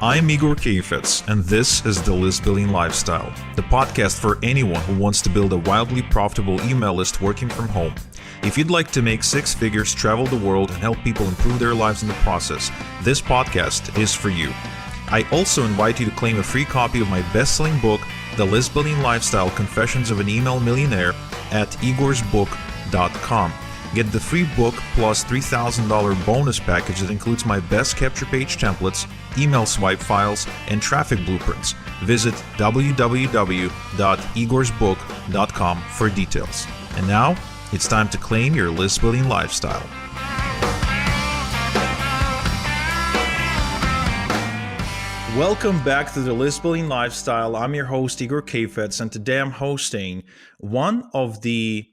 I'm Igor Caris, and this is the List Building Lifestyle, the podcast for anyone who wants to build a wildly profitable email list working from home. If you'd like to make six figures, travel the world, and help people improve their lives in the process, this podcast is for you. I also invite you to claim a free copy of my best-selling book, The List Building Lifestyle: Confessions of an Email Millionaire, at igorsbook.com. Get the free book plus $3,000 bonus package that includes my best capture page templates, email swipe files, and traffic blueprints. Visit www.igorsbook.com for details. And now, it's time to claim your list building lifestyle. Welcome back to the List Building Lifestyle. I'm your host, Igor Caris, and today I'm hosting one of the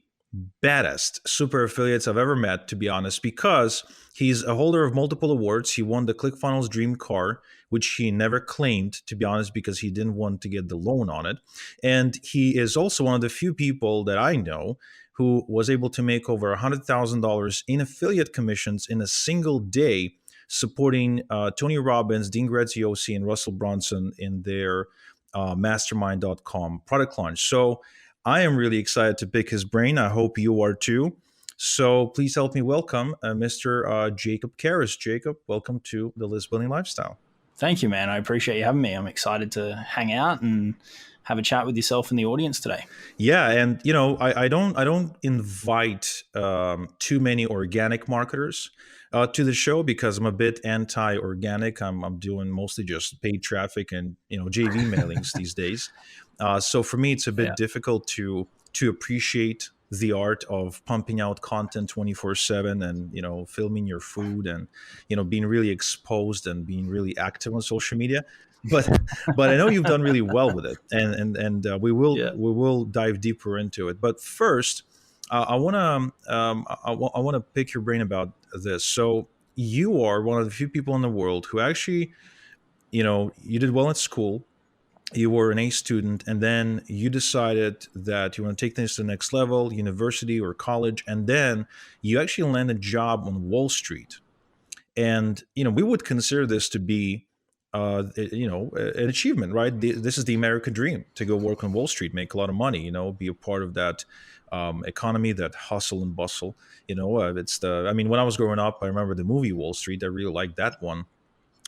baddest super affiliates I've ever met, to be honest, because he's a holder of multiple awards. He won the ClickFunnels Dream Car, which he never claimed, to be honest, because he didn't want to get the loan on it. And he is also one of the few people that I know who was able to make over $100,000 in affiliate commissions in a single day, supporting Tony Robbins, Dean Graziosi, and Russell Brunson in their mastermind.com product launch. So I am really excited to pick his brain. I hope you are too. So please help me welcome Mr. Jacob Caris. Jacob, welcome to the List Building Lifestyle. Thank you, man. I appreciate you having me. I'm excited to hang out and have a chat with yourself and the audience today. Yeah, and you know, I don't invite too many organic marketers to the show because I'm a bit anti-organic. I'm doing mostly just paid traffic and JV mailings these days. So for me, it's a bit difficult to appreciate the art of pumping out content 24/7 and filming your food and being really exposed and being really active on social media. But I know you've done really well with it, and we will dive deeper into it. But first, I want to pick your brain about this. So you are one of the few people in the world who actually, you did well at school. You were an A student, and then you decided that you want to take things to the next level, university or college, and then you actually landed a job on Wall Street. And we would consider this to be an achievement, right? This is the American dream, to go work on Wall Street, make a lot of money, be a part of that economy, that hustle and bustle. When I was growing up, I remember the movie Wall Street. I really liked that one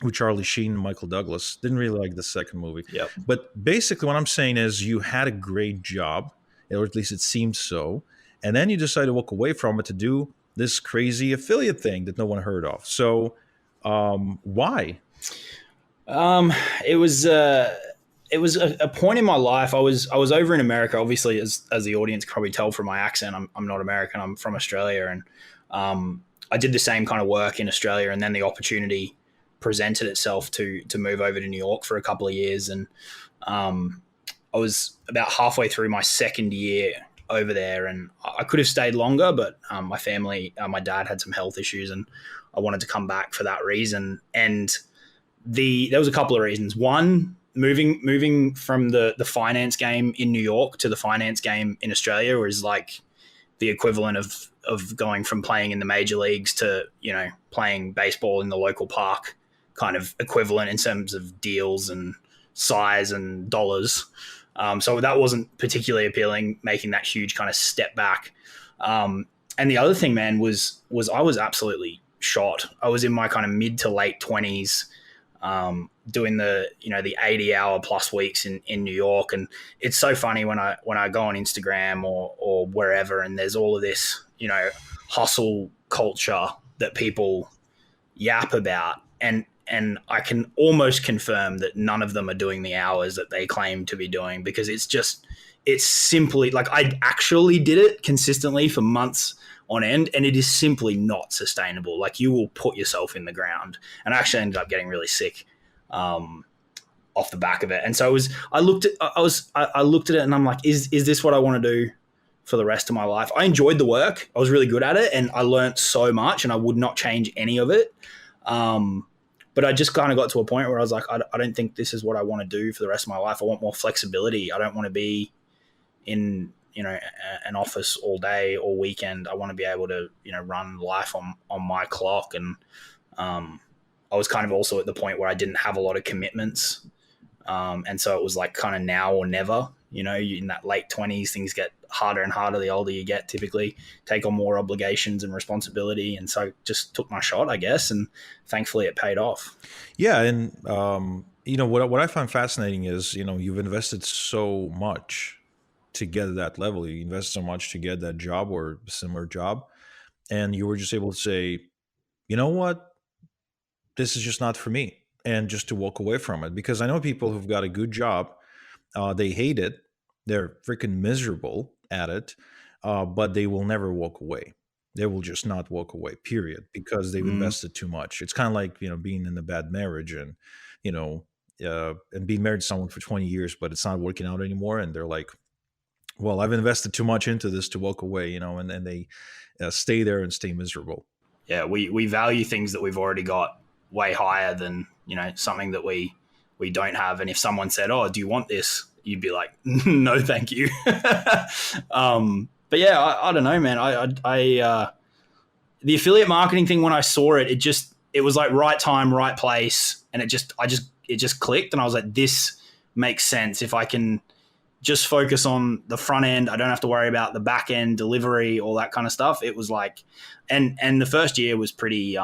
with Charlie Sheen and Michael Douglas. Didn't really like the second movie. Yep. But basically what I'm saying is you had a great job, or at least it seemed so, and then you decided to walk away from it to do this crazy affiliate thing that no one heard of. So why? It was a point in my life. I was over in America, obviously, as the audience can probably tell from my accent. I'm not American. I'm from Australia, and I did the same kind of work in Australia, and then the opportunity presented itself to move over to New York for a couple of years. And I was about halfway through my second year over there, and I could have stayed longer, but my family, my dad had some health issues, and I wanted to come back for that reason. And there was a couple of reasons. One, moving from the finance game in New York to the finance game in Australia was like the equivalent of going from playing in the major leagues to playing baseball in the local park, kind of equivalent in terms of deals and size and dollars. So that wasn't particularly appealing, making that huge kind of step back. And the other thing, man, was I was absolutely shot. I was in my kind of mid to late 20s, doing the 80-hour plus weeks in New York. And it's so funny when I go on Instagram or wherever, and there's all of this, hustle culture that people yap about. And I can almost confirm that none of them are doing the hours that they claim to be doing, because it's simply like, I actually did it consistently for months on end, and it is simply not sustainable. Like, you will put yourself in the ground. And I actually ended up getting really sick off the back of it. And so I looked at it and I'm like, is this what I want to do for the rest of my life? I enjoyed the work. I was really good at it, and I learned so much, and I would not change any of it. But I just kind of got to a point where I was like, I don't think this is what I want to do for the rest of my life. I want more flexibility. I don't want to be in, an office all day or weekend. I want to be able to, run life on my clock. And I was kind of also at the point where I didn't have a lot of commitments. And so it was like kind of now or never. In that late 20s, things get harder and harder the older you get, typically take on more obligations and responsibility. And so I just took my shot, I guess. And thankfully it paid off. Yeah, and what I find fascinating is you've invested so much to get to that level. You invest so much to get that job or similar job, and you were just able to say, you know what, this is just not for me, and just to walk away from it. Because I know people who've got a good job, they hate it, they're freaking miserable at it, but they will never walk away. They will just not walk away, period, because they've Mm, invested too much. It's kind of like being in a bad marriage, you know, and being married to someone for 20 years, but it's not working out anymore, and they're like, "Well, I've invested too much into this to walk away," and they stay there and stay miserable. yeah, we value things that we've already got way higher than, something that we don't have. And if someone said, "Oh, do you want this?" you'd be like, "No, thank you." But yeah, I don't know, man. The affiliate marketing thing, when I saw it, it was like right time, right place, and it just clicked, and I was like, this makes sense. If I can just focus on the front end, I don't have to worry about the back end delivery, all that kind of stuff. It was like, and the first year was pretty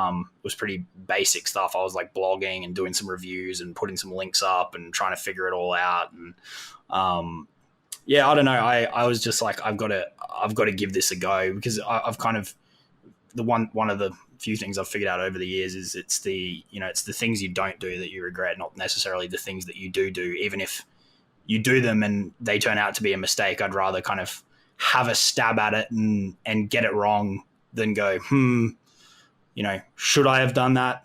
basic stuff. I was like blogging and doing some reviews and putting some links up and trying to figure it all out. And yeah, I don't know. I was just like, I've got to give this a go, because I've kind of, one of the few things I've figured out over the years is it's the things you don't do that you regret, not necessarily the things that you do, even if you do them and they turn out to be a mistake. I'd rather kind of have a stab at it and get it wrong than go, should I have done that?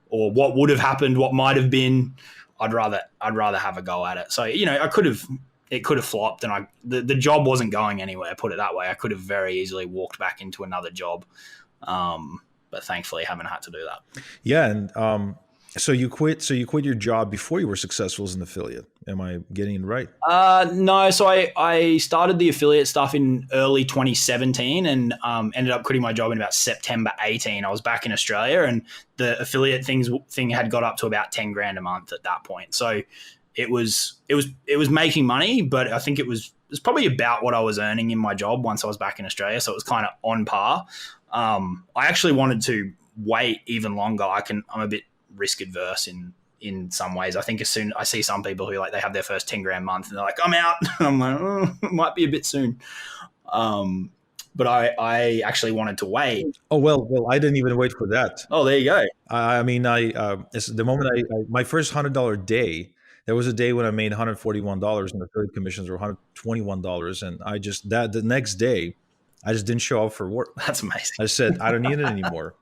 Or what would have happened? What might have been? I'd rather have a go at it. So, it could have flopped, and the job wasn't going anywhere, put it that way. I could have very easily walked back into another job. But thankfully I haven't had to do that. Yeah, and so you quit. So you quit your job before you were successful as an affiliate. Am I getting it right? No. So I started the affiliate stuff in early 2017 and ended up quitting my job in about September 18. I was back in Australia, and the affiliate thing had got up to about 10 grand a month at that point. So it was making money, but I think it was probably about what I was earning in my job once I was back in Australia. So it was kind of on par. I actually wanted to wait even longer. I'm a bit risk adverse in some ways. I think as soon I see some people who like they have their first 10 grand month and they're like, I'm out. And I'm like, oh, it might be a bit soon. But I actually wanted to wait. Oh well, I didn't even wait for that. Oh, there you go. I mean, it's the moment my first $100 day. There was a day when I made $141, and the affiliate commissions were $121, and the next day, I just didn't show up for work. That's amazing. I said I don't need it anymore.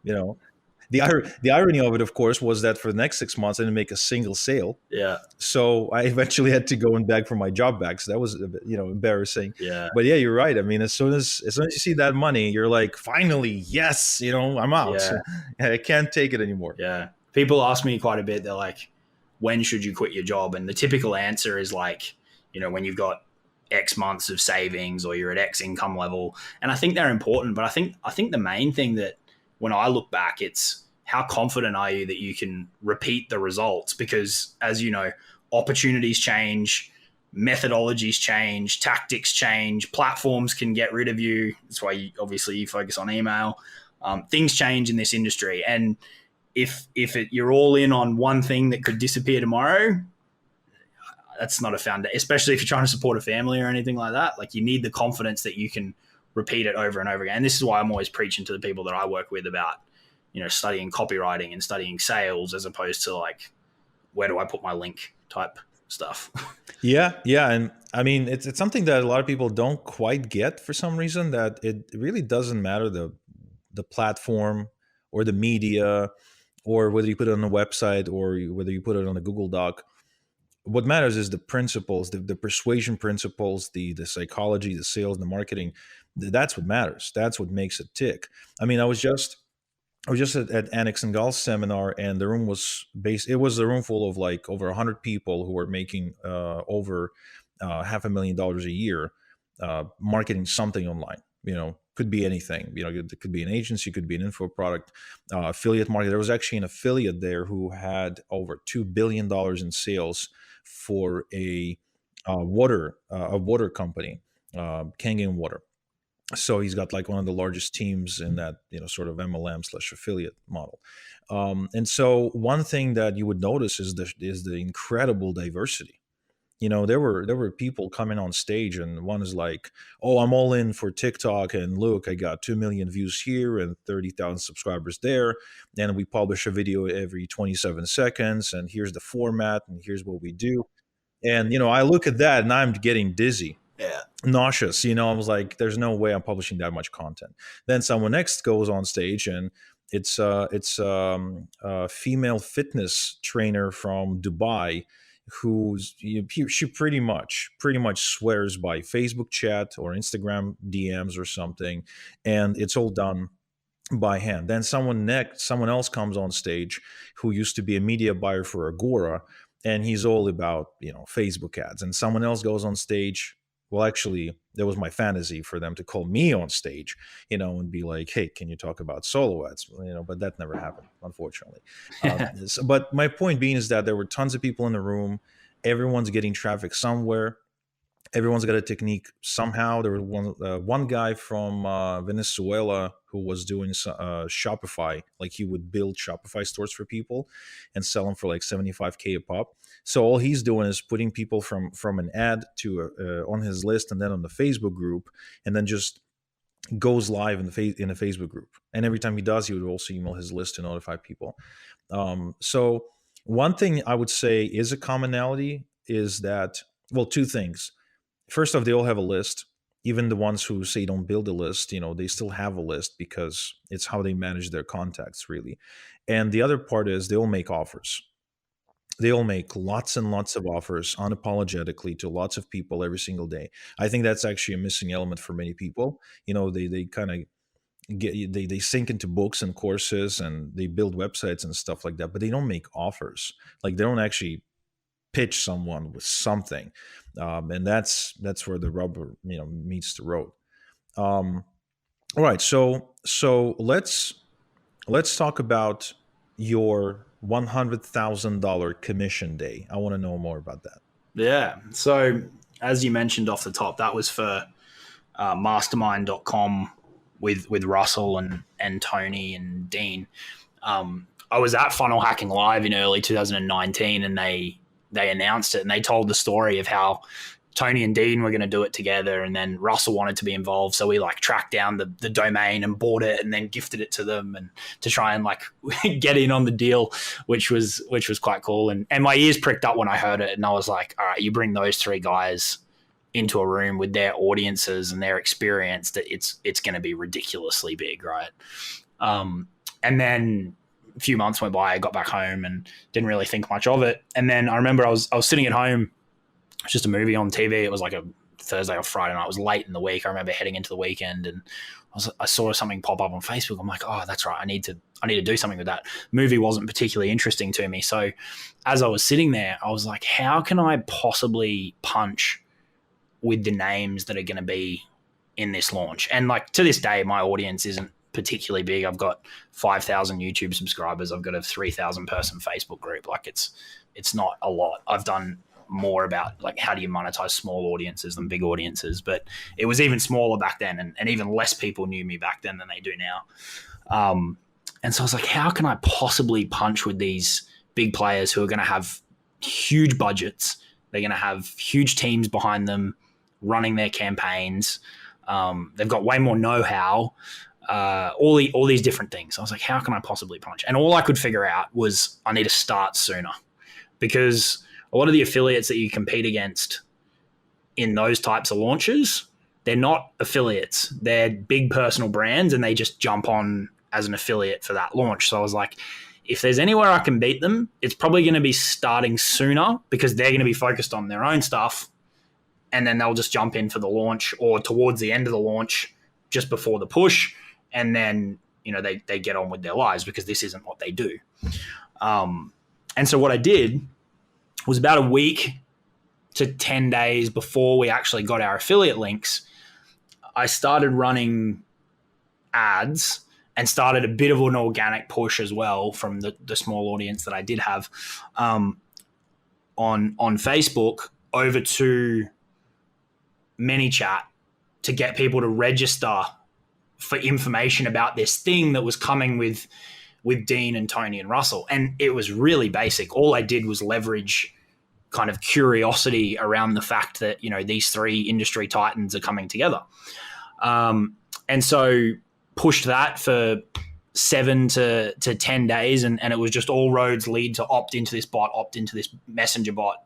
The irony of it, of course, was that for the next 6 months, I didn't make a single sale. Yeah. So I eventually had to go and beg for my job back. So that was a bit, embarrassing. Yeah. But yeah, you're right. I mean, as soon as you see that money, you're like, finally, yes, I'm out. Yeah. I can't take it anymore. Yeah. People ask me quite a bit. They're like, when should you quit your job? And the typical answer is like, when you've got X months of savings or you're at X income level. And I think they're important, but I think the main thing that when I look back, it's how confident are you that you can repeat the results? Because as you know, opportunities change, methodologies change, tactics change, platforms can get rid of you. That's why you focus on email. Things change in this industry. And if you're all in on one thing that could disappear tomorrow, that's not a foundation, especially if you're trying to support a family or anything like that. Like, you need the confidence that you can repeat it over and over again. And this is why I'm always preaching to the people that I work with about, studying copywriting and studying sales, as opposed to like, where do I put my link type stuff. Yeah. And I mean, it's something that a lot of people don't quite get for some reason, that it really doesn't matter the platform or the media, or whether you put it on a website or whether you put it on a Google Doc. What matters is the principles, the persuasion principles, the psychology, the sales, the marketing. That's what matters. That's what makes it tick. I mean, I was just at Annex and Gall's seminar, and the room was it was a room full of like over 100 people who were making over $500,000 a year, marketing something online, could be anything. It could be an agency, could be an info product, affiliate market. There was actually an affiliate there who had over $2 billion in sales for a water company, Kangen Water. So he's got like one of the largest teams in that sort of MLM/affiliate model. And so one thing that you would notice is the incredible diversity. There were people coming on stage, and one is like, "Oh, I'm all in for TikTok, and look, I got 2 million views here and 30,000 subscribers there, and we publish a video every 27 seconds, and here's the format, and here's what we do." And I look at that, and I'm getting dizzy, Yeah. nauseous. I was like, there's no way I'm publishing that much content. Then someone next goes on stage, and it's a female fitness trainer from Dubai who's she pretty much swears by Facebook chat or Instagram DMs or something, and it's all done by hand. Then someone else comes on stage who used to be a media buyer for Agora, and he's all about Facebook ads. And someone else goes on stage. Well, actually, that was my fantasy for them to call me on stage, and be like, "Hey, can you talk about solo ads?" But that never happened, unfortunately. But my point being is that there were tons of people in the room. Everyone's getting traffic somewhere. Everyone's got a technique somehow. There was one guy from Venezuela who was doing Shopify. Like, he would build Shopify stores for people and sell them for like 75K a pop. So all he's doing is putting people from an ad to on his list, and then on the Facebook group, and then just goes live in a Facebook group. And every time he does, he would also email his list to notify people. So one thing I would say is a commonality is that, well, two things. First off, they all have a list. Even the ones who say don't build a list, they still have a list because it's how they manage their contacts, really. And the other part is they all make offers. They all make lots and lots of offers unapologetically to lots of people every single day. I think that's actually a missing element for many people. They kind of they sink into books and courses, and they build websites and stuff like that, but they don't make offers. Like, they don't actually pitch someone with something, and that's where the rubber meets the road. All right, so let's talk about your $100,000 commission day. I want to know more about that. Yeah. So, as you mentioned off the top, that was for mastermind.com with Russell and Tony and Dean. I was at Funnel Hacking Live in early 2019, and they announced it, and they told the story of how Tony and Dean were going to do it together, and then Russell wanted to be involved, so we tracked down the domain and bought it, and then gifted it to them, and to try and get in on the deal, which was quite cool. And my ears pricked up when I heard it, and I was like, all right, you bring those three guys into a room with their audiences and their experience, that it's going to be ridiculously big, right? And then a few months went by, I got back home and didn't really think much of it. And then I remember I was sitting at home. It's just a movie on TV. It was like a Thursday or Friday night. It was late in the week. I remember heading into the weekend, and I saw something pop up on Facebook. I'm like, oh, that's right. I need to do something with that. Movie wasn't particularly interesting to me. So as I was sitting there, I was like, how can I possibly punch with the names that are going to be in this launch? And to this day, my audience isn't particularly big. I've got 5,000 YouTube subscribers. I've got a 3,000 person Facebook group. It's not a lot. I've done more about how do you monetize small audiences than big audiences, but it was even smaller back then, and even less people knew me back then than they do now. And so I was like, how can I possibly punch with these big players who are going to have huge budgets? They're going to have huge teams behind them running their campaigns. They've got way more know-how, all these different things. I was like, how can I possibly punch? And all I could figure out was I need to start sooner, because a lot of the affiliates that you compete against in those types of launches, they're not affiliates. They're big personal brands, and they just jump on as an affiliate for that launch. So I was like, if there's anywhere I can beat them, it's probably going to be starting sooner, because they're going to be focused on their own stuff, and then they'll just jump in for the launch or towards the end of the launch, just before the push, and then they get on with their lives, because this isn't what they do. And so what I did was, about a week to 10 days before we actually got our affiliate links, I started running ads and started a bit of an organic push as well from the small audience that I did have on Facebook over to ManyChat to get people to register for information about this thing that was coming with Dean and Tony and Russell. And it was really basic. All I did was leverage kind of curiosity around the fact that, these three industry titans are coming together. And so pushed that for 7 to 10 days. And it was just all roads lead to opt into this bot, opt into this messenger bot.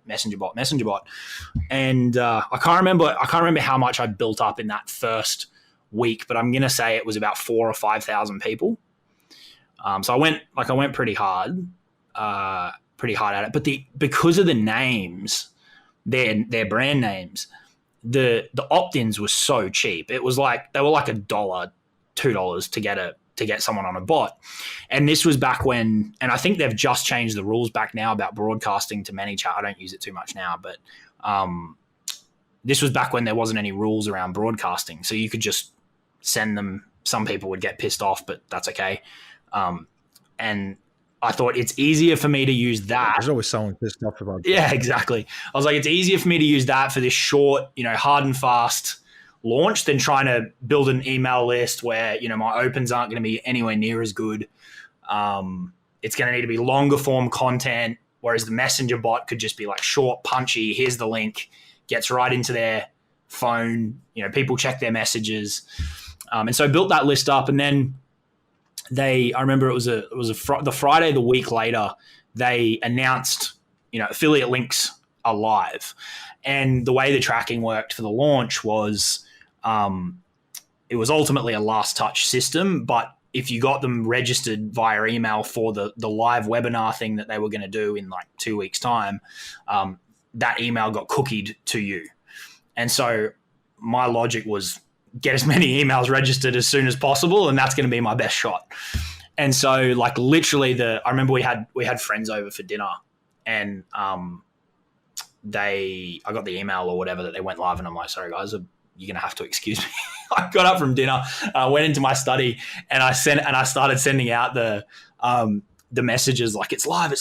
And I can't remember how much I built up in that first week, but I'm going to say it was about 4,000 or 5,000 people. So I went pretty hard at it, but because of the names, their brand names, the opt-ins were so cheap. It was like they were like $1, $2 to get someone on a bot. And this was back when, and I think they've just changed the rules back now about broadcasting to ManyChat. I don't use it too much now, but this was back when there wasn't any rules around broadcasting, so you could just send them. Some people would get pissed off, but that's okay. And I thought it's easier for me to use that. There's always someone pissed off about that. Yeah, exactly. I was like, it's easier for me to use that for this short, hard and fast launch than trying to build an email list where, my opens aren't going to be anywhere near as good. It's going to need to be longer form content, whereas the messenger bot could just be like short, punchy. Here's the link, gets right into their phone. People check their messages. And so I built that list up, and then I remember it was the Friday the week later, they announced, affiliate links are live. And the way the tracking worked for the launch was, it was ultimately a last touch system, but if you got them registered via email for the live webinar thing that they were going to do in like 2 weeks time, that email got cookied to you. And so my logic was, get as many emails registered as soon as possible, and that's going to be my best shot. And so, like, literally, I remember we had friends over for dinner, and I got the email or whatever that they went live, and I'm like, sorry guys, you're going to have to excuse me. I got up from dinner, went into my study, and I started sending out the messages like, it's live.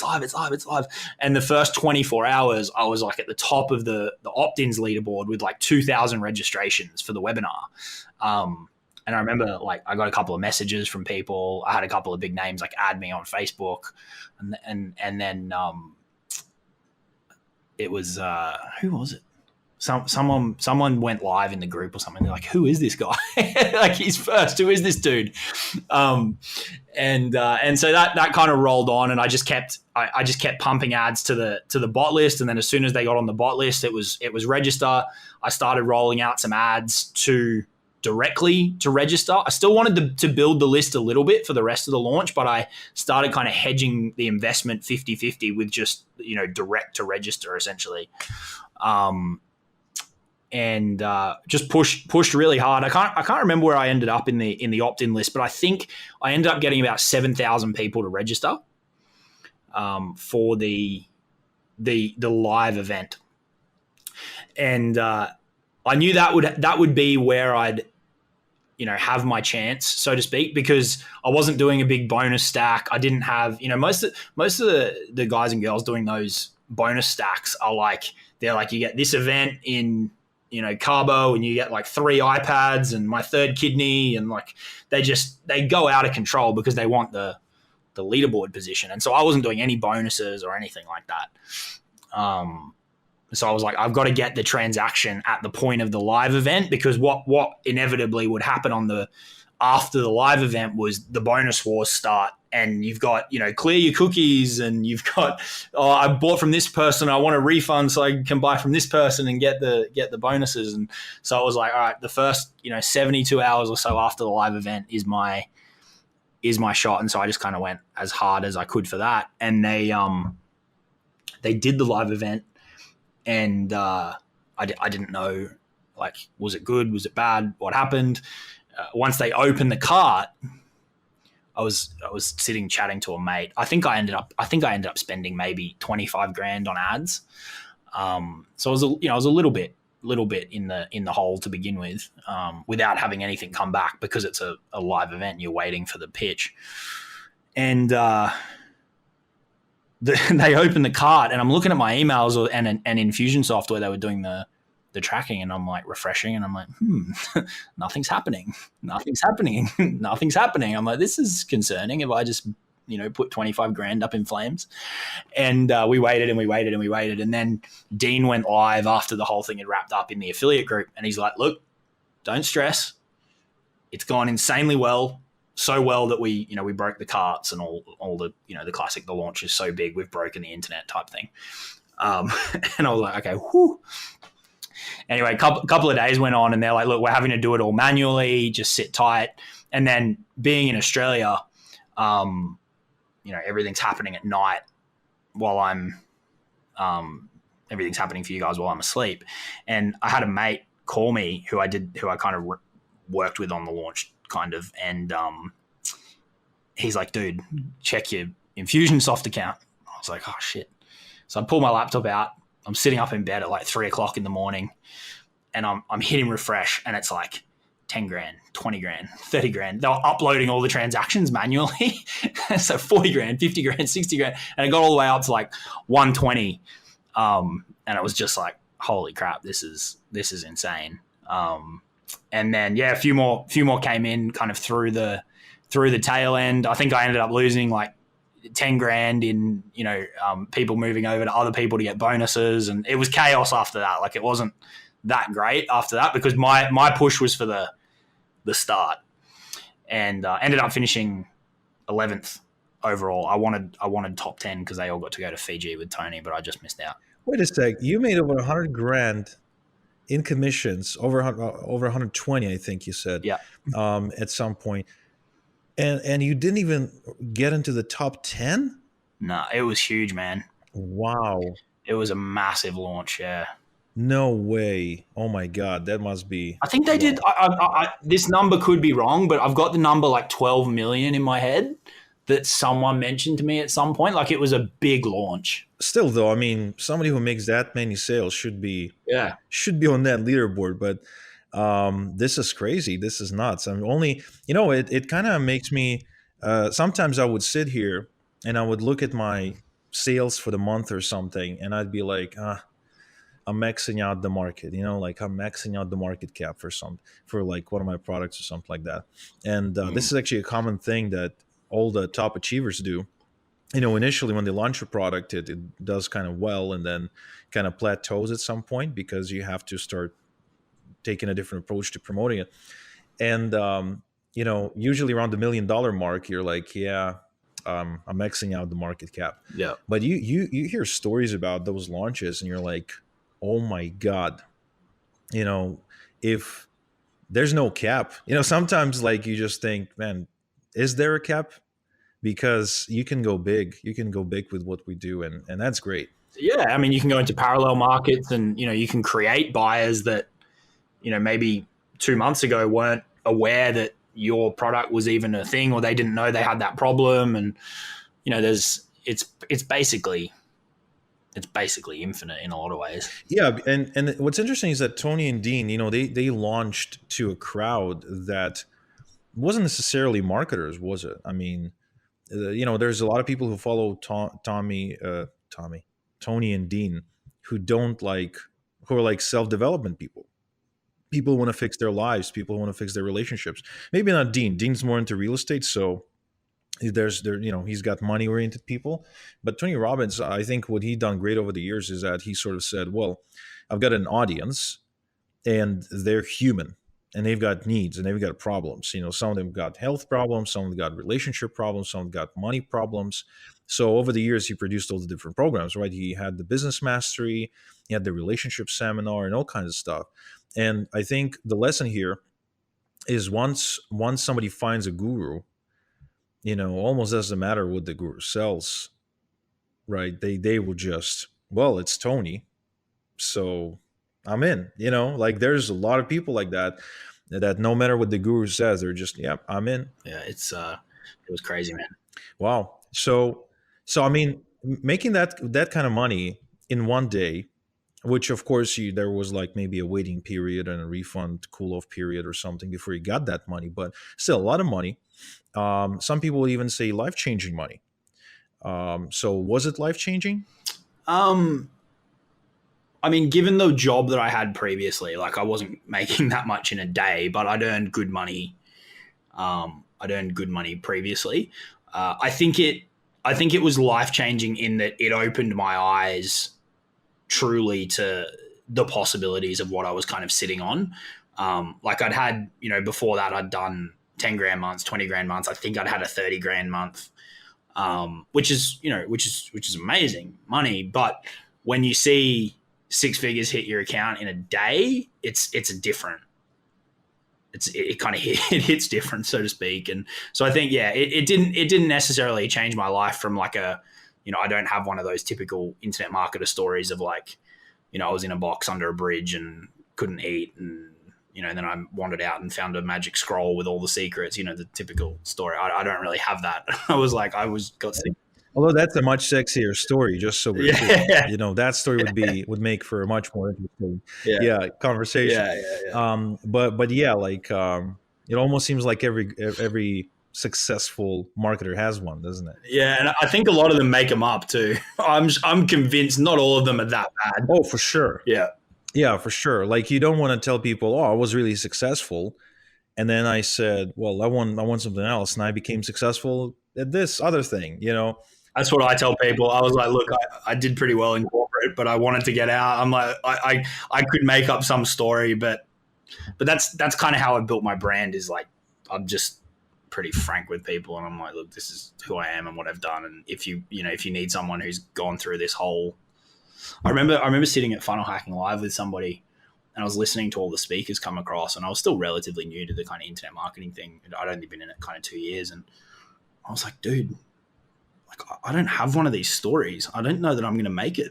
And the first 24 hours, I was like at the top of the opt-ins leaderboard with like 2,000 registrations for the webinar. And I remember like I got a couple of messages from people. I had a couple of big names like add me on Facebook, and then it was who was it? Someone went live in the group or something. They're like, who is this guy? Like, he's first. Who is this dude? And so that kind of rolled on, and I just kept pumping ads to the bot list. And then as soon as they got on the bot list, it was register. I started rolling out some ads directly to register. I still wanted to build the list a little bit for the rest of the launch, but I started kind of hedging the investment 50-50 with just, direct to register essentially. And just pushed really hard. I can't remember where I ended up in the opt-in list, but I think I ended up getting about 7,000 people to register for the live event, and I knew that would be where I'd have my chance, so to speak, because I wasn't doing a big bonus stack. I didn't have most of the guys and girls doing those bonus stacks are like, they're like, you get this event in Cabo, and you get like 3 iPads and my third kidney, and like they go out of control because they want the leaderboard position. And so I wasn't doing any bonuses or anything like that. So I was like, I've got to get the transaction at the point of the live event, because what inevitably would happen after the live event was the bonus wars start, and you've got, clear your cookies, and you've got, I bought from this person, I want a refund so I can buy from this person and get the bonuses. And so I was like, all right, the first, 72 hours or so after the live event is my shot. And so I just kind of went as hard as I could for that. And they did the live event, and I didn't know, like, was it good? Was it bad? What happened? Once they opened the cart, I was sitting chatting to a mate. I think I ended up spending maybe 25 grand on ads. So I was a little bit little bit in the hole to begin with, without having anything come back because it's a live event. You're waiting for the pitch, and they open the cart, and I'm looking at my emails and Infusionsoft where they were doing the tracking, and I'm like refreshing, and I'm like, nothing's happening, nothing's happening, nothing's happening. I'm like, this is concerning. If I just put 25 grand up in flames, and we waited and we waited and we waited, and then Dean went live after the whole thing had wrapped up in the affiliate group, and he's like, look, don't stress, it's gone insanely well. So well that we broke the carts and all the the classic, the launch is so big we've broken the internet type thing. And I was like, okay, whew. Anyway, couple of days went on, and they're like, look, we're having to do it all manually, just sit tight. And then being in Australia, everything's happening at night while I'm everything's happening for you guys while I'm asleep. And I had a mate call me who I kind of worked with on the launch kind of, and he's like, dude, check your Infusionsoft account. I was like, oh shit. So I pull my laptop out. I'm sitting up in bed at like 3:00 in the morning, and I'm hitting refresh, and it's like 10 grand, 20 grand, 30 grand. They were uploading all the transactions manually. So 40 grand, 50 grand, 60 grand. And it got all the way up to like 120. And it was just like, holy crap, this is insane. And then, a few more came in kind of through the tail end. I think I ended up losing like 10 grand in, people moving over to other people to get bonuses. And it was chaos after that. Like, it wasn't that great after that, because my push was for the start, and ended up finishing 11th overall. I wanted top 10 because they all got to go to Fiji with Tony, but I just missed out. Wait a sec. You made over 100 grand in commissions, over 120, I think you said. Yeah. At some point, and you didn't even get into the top 10. No, it was huge, man. Wow. It was a massive launch. Yeah. No way. Oh my God. That must be. I think they did. This number could be wrong, but I've got the number like 12 million in my head that someone mentioned to me at some point. Like, it was a big launch. Still, though, I mean, somebody who makes that many sales should be on that leaderboard. But this is crazy. This is nuts. I'm only, it kind of makes me. Sometimes I would sit here and I would look at my sales for the month or something, and I'd be like, I'm maxing out the market, like I'm maxing out the market cap for like one of my products or something like that. And this is actually a common thing that all the top achievers do. Initially when they launch a product, it does kind of well, and then kind of plateaus at some point because you have to start taking a different approach to promoting it. And, usually around the $1 million mark, you're like, I'm maxing out the market cap. Yeah. But you hear stories about those launches and you're like, oh my God, if there's no cap, sometimes like you just think, man, is there a cap? Because you can go big with what we do. And that's great. Yeah. I mean, you can go into parallel markets, and, you can create buyers that, maybe 2 months ago weren't aware that your product was even a thing, or they didn't know they had that problem. And, it's basically infinite in a lot of ways. Yeah, and what's interesting is that Tony and Dean, they launched to a crowd that wasn't necessarily marketers, was it? I mean, there's a lot of people who follow Tony and Dean who are like self-development people. People want to fix their lives. People want to fix their relationships. Maybe not Dean. Dean's more into real estate, so he's got money-oriented people. But Tony Robbins, I think what he done great over the years is that he sort of said, well, I've got an audience, and they're human, and they've got needs, and they've got problems. Some of them got health problems, some of them got relationship problems, some of them got money problems. So over the years, he produced all the different programs, right? He had the business mastery, he had the relationship seminar, and all kinds of stuff. And I think the lesson here is once somebody finds a guru, almost doesn't matter what the guru sells, right? They will just, well, it's Tony, so I'm in. Like there's a lot of people like that no matter what the guru says, they're just, yeah, I'm in. Yeah, it was crazy, man. Wow. So I mean, making that kind of money in one day which of course there was like maybe a waiting period and a refund cool off period or something before you got that money, but still a lot of money. Some people even say life changing money. So was it life changing? Um, I mean, given the job that I had previously, like I wasn't making that much in a day, but I'd earned good money. I'd earned good money previously. I think it. I think it was life changing in that it opened my eyes truly to the possibilities of what I was kind of sitting on. Like I'd had, before that I'd done 10 grand months, 20 grand months. I think I'd had a 30 grand month, which is, which is amazing money. But when you see six figures hit your account in a day, it's a different, it kind of it hits different, so to speak. And so I think, yeah, it didn't necessarily change my life from like I don't have one of those typical internet marketer stories of like, I was in a box under a bridge and couldn't eat, and then I wandered out and found a magic scroll with all the secrets. The typical story. I don't really have that. Got sick. Although that's a much sexier story, just so we're clear. Yeah, That story would make for a much more interesting, yeah, yeah, conversation. yeah. But yeah, like it almost seems like every successful marketer has one, doesn't it? Yeah, and I think a lot of them make them up too. I'm convinced not all of them are that bad. Oh, for sure. Yeah, Yeah, for sure. Like you don't want to tell people, "Oh, I was really successful," and then I said, "Well, I want something else," and I became successful at this other thing. that's what I tell people. I was like, look, I did pretty well in corporate, but I wanted to get out. I'm like, I could make up some story, but that's kind of how I built my brand. Is like I'm just pretty frank with people, and I'm like, look, this is who I am and what I've done. And if if you need someone who's gone through this whole, I remember sitting at Funnel Hacking Live with somebody, and I was listening to all the speakers come across, and I was still relatively new to the kind of internet marketing thing. I'd only been in it kind of 2 years, and I was like, dude, like I don't have one of these stories. I don't know that I'm going to make it.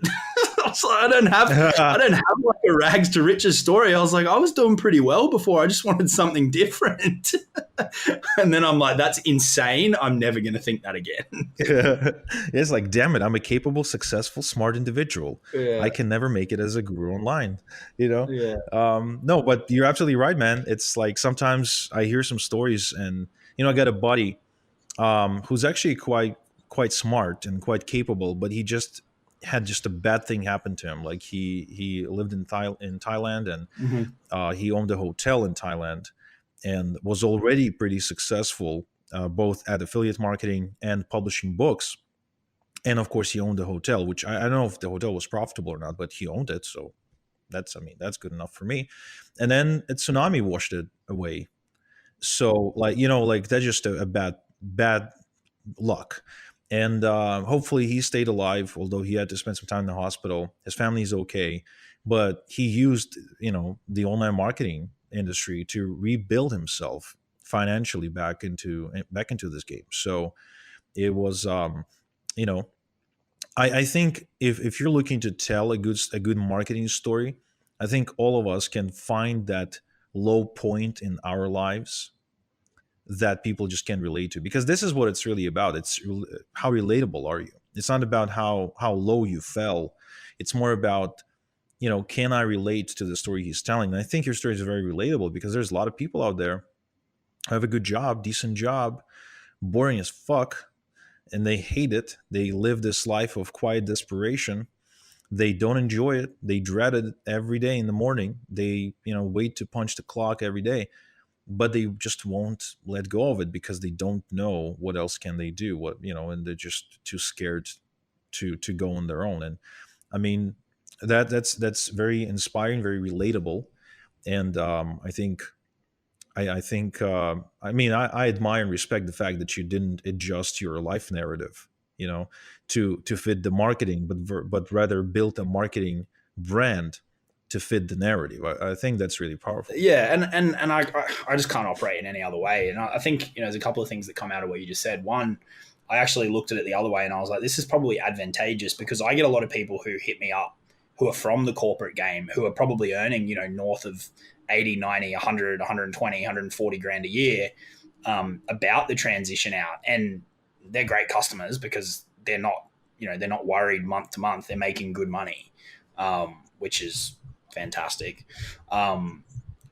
I was like, I don't have like a rags to riches story. I was like, I was doing pretty well before. I just wanted something different. And then I'm like, that's insane. I'm never going to think that again. It's like, damn it, I'm a capable, successful, smart individual. Yeah. I can never make it as a guru online. Yeah. No, but you're absolutely right, man. It's like sometimes I hear some stories, and I got a buddy who's actually quite smart and quite capable, but he just had just a bad thing happen to him. Like he lived in Thailand, and Mm-hmm. he owned a hotel in Thailand and was already pretty successful, both at affiliate marketing and publishing books. And of course, he owned a hotel, which I don't know if the hotel was profitable or not, but he owned it, so that's good enough for me. And then a tsunami washed it away. So like that's just a bad luck. And hopefully he stayed alive, although he had to spend some time in the hospital. His family's okay, but he used the online marketing industry to rebuild himself financially back into this game. So it was you know I think if you're looking to tell a good marketing story, I think all of us can find that low point in our lives that people just can't relate to, because this is what it's really about. How relatable are you? It's not about how low you fell. It's more about, can I relate to the story he's telling? And I think your story is very relatable, because there's a lot of people out there who have a good job, decent job, boring as fuck, and they hate it. They live this life of quiet desperation. They don't enjoy it. They dread it every day in the morning. They wait to punch the clock every day, but they just won't let go of it because they don't know what else can they do, and they're just too scared to go on their own. And I mean, that's very inspiring, very relatable. And I admire and respect the fact that you didn't adjust your life narrative, to fit the marketing, but rather built a marketing brand to fit the narrative. I think that's really powerful. Yeah, and I just can't operate in any other way. And I think there's a couple of things that come out of what you just said. One, I actually looked at it the other way, and I was like, this is probably advantageous, because I get a lot of people who hit me up who are from the corporate game, who are probably earning north of 80, 90, 100, 120, 140 grand a year, about the transition out. And they're great customers because they're not worried month to month. They're making good money. which is fantastic. Um,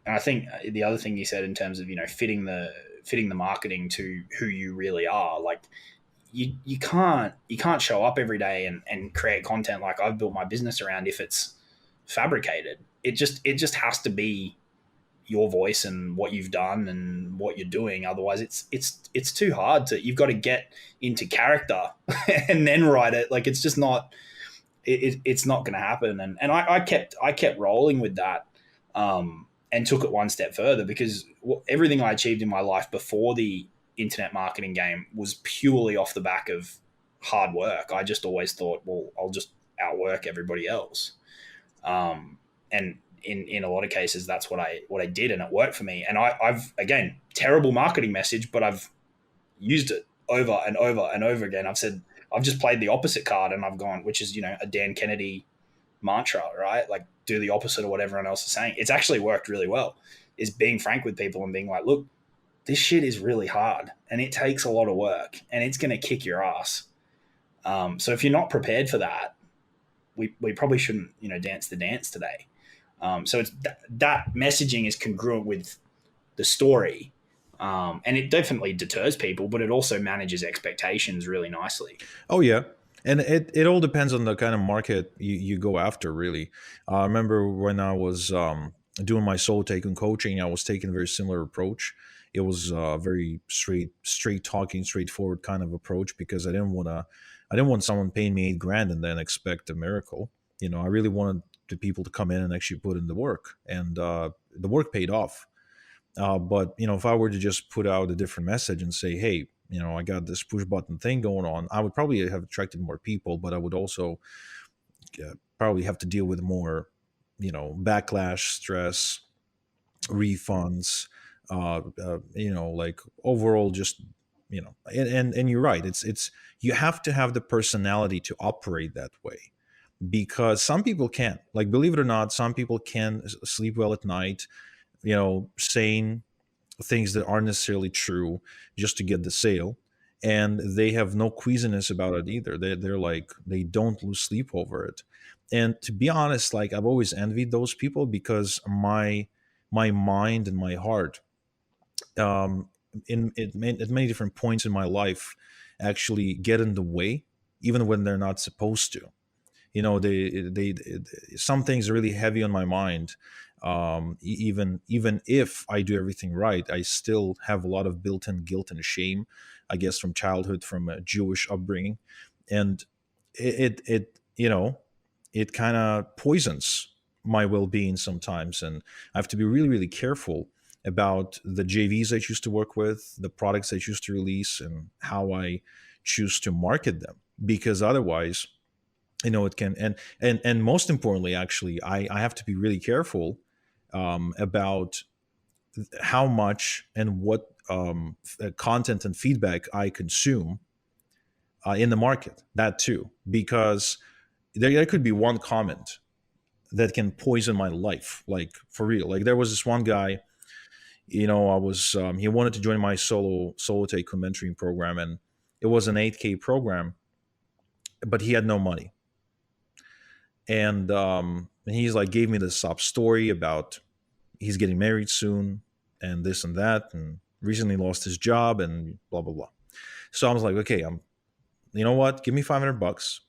and I think the other thing you said in terms of fitting the marketing to who you really are, like you can't show up every day and create content like I've built my business around if it's fabricated. It just has to be your voice and what you've done and what you're doing. Otherwise, it's too hard to. You've got to get into character and then write it. Like it's just not. It's not going to happen. And I kept rolling with that, and took it one step further because everything I achieved in my life before the internet marketing game was purely off the back of hard work. I just always thought, well, I'll just outwork everybody else. And in a lot of cases, that's what I did, and it worked for me. And I've again terrible marketing message, but I've used it over and over and over again. I've just played the opposite card, and I've gone, which is a Dan Kennedy mantra, right? Like do the opposite of what everyone else is saying. It's actually worked really well. Is being frank with people and being like, look, this shit is really hard, and it takes a lot of work, and it's going to kick your ass. So if you're not prepared for that, we probably shouldn't dance the dance today. So it's that messaging is congruent with the story, and it definitely deters people, but it also manages expectations really nicely. Oh yeah, and it all depends on the kind of market you go after. Really, I remember when I was doing my solo take and coaching, I was taking a very similar approach. It was very straight talking, straightforward kind of approach because I didn't want someone paying me 8 grand and then expect a miracle. I really wanted the people to come in and actually put in the work, and the work paid off. But if I were to just put out a different message and say, "Hey, I got this push button thing going on," I would probably have attracted more people, but I would also probably have to deal with more, backlash, stress, refunds, like overall, just and you're right. It's you have to have the personality to operate that way because some people can't. Like, believe it or not, some people can sleep well at night, saying things that aren't necessarily true just to get the sale. And they have no queasiness about it either. They're like, they don't lose sleep over it. And to be honest, like I've always envied those people because my mind and my heart, um, at many different points in my life, actually get in the way, even when they're not supposed to. They some things are really heavy on my mind. Even if I do everything right, I still have a lot of built-in guilt and shame, I guess, from childhood, from a Jewish upbringing. And it kind of poisons my well-being sometimes, and I have to be really really careful about the JVs I choose to work with, the products I choose to release, and how I choose to market them, because otherwise, it can. And most importantly, actually, I have to be really careful about how much and what content and feedback I consume in the market. That too, because there could be one comment that can poison my life, like for real. Like there was this one guy, I was he wanted to join my solo take mentoring program, and it was an 8K program, but he had no money. And he's like gave me this sob story about he's getting married soon and this and that, and recently lost his job and blah blah blah. So I was like, okay, you know what, give me $500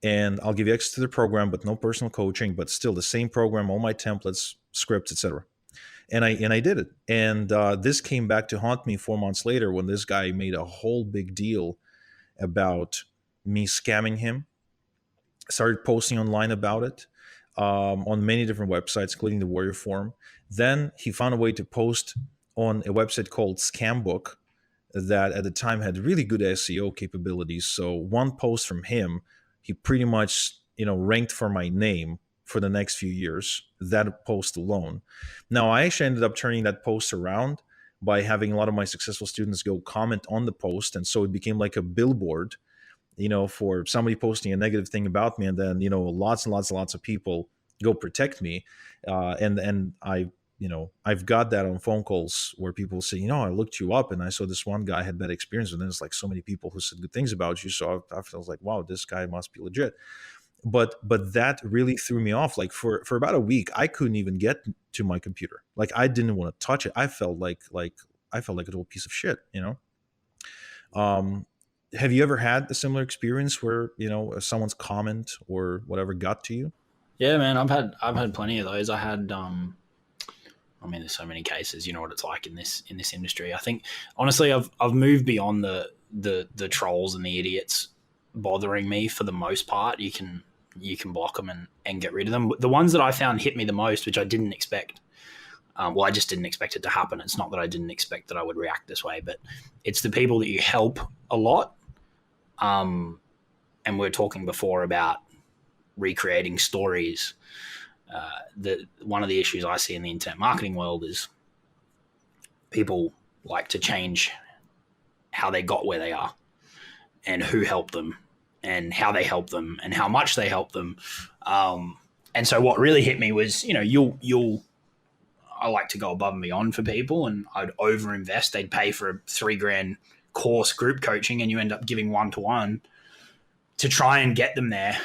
and I'll give you access to the program, but no personal coaching, but still the same program, all my templates, scripts, etc. And I did it. And this came back to haunt me 4 months later when this guy made a whole big deal about me scamming him. Started posting online about it on many different websites, including the Warrior Forum. Then he found a way to post on a website called Scambook that at the time had really good SEO capabilities. So one post from him, he pretty much ranked for my name for the next few years, that post alone. Now, I actually ended up turning that post around by having a lot of my successful students go comment on the post. And so it became like a billboard, for somebody posting a negative thing about me. And then, lots and lots and lots of people go protect me. And I've got that on phone calls where people say, I looked you up and I saw this one guy had bad experience. And then it's like so many people who said good things about you. So I was like, wow, this guy must be legit. But that really threw me off. Like for about a week, I couldn't even get to my computer. Like I didn't want to touch it. I felt like a little piece of shit, you know. Have you ever had a similar experience where, you know, someone's comment or whatever got to you? Yeah, man, I've had plenty of those. I mean, there's so many cases. You know what it's like in this industry. I think honestly, I've moved beyond the trolls and the idiots bothering me for the most part. You can block them and get rid of them. The ones that I found hit me the most, which I didn't expect. Well, I just didn't expect it to happen. It's not that I didn't expect that I would react this way, but it's the people that you help a lot. And we are talking before about recreating stories. One of the issues I see in the internet marketing world is people like to change how they got where they are and who helped them and how they helped them and how much they helped them. And so what really hit me was, you know, I like to go above and beyond for people, and I'd overinvest. They'd pay for a $3,000 course group coaching, and you end up giving 1-to-1 to try and get them there.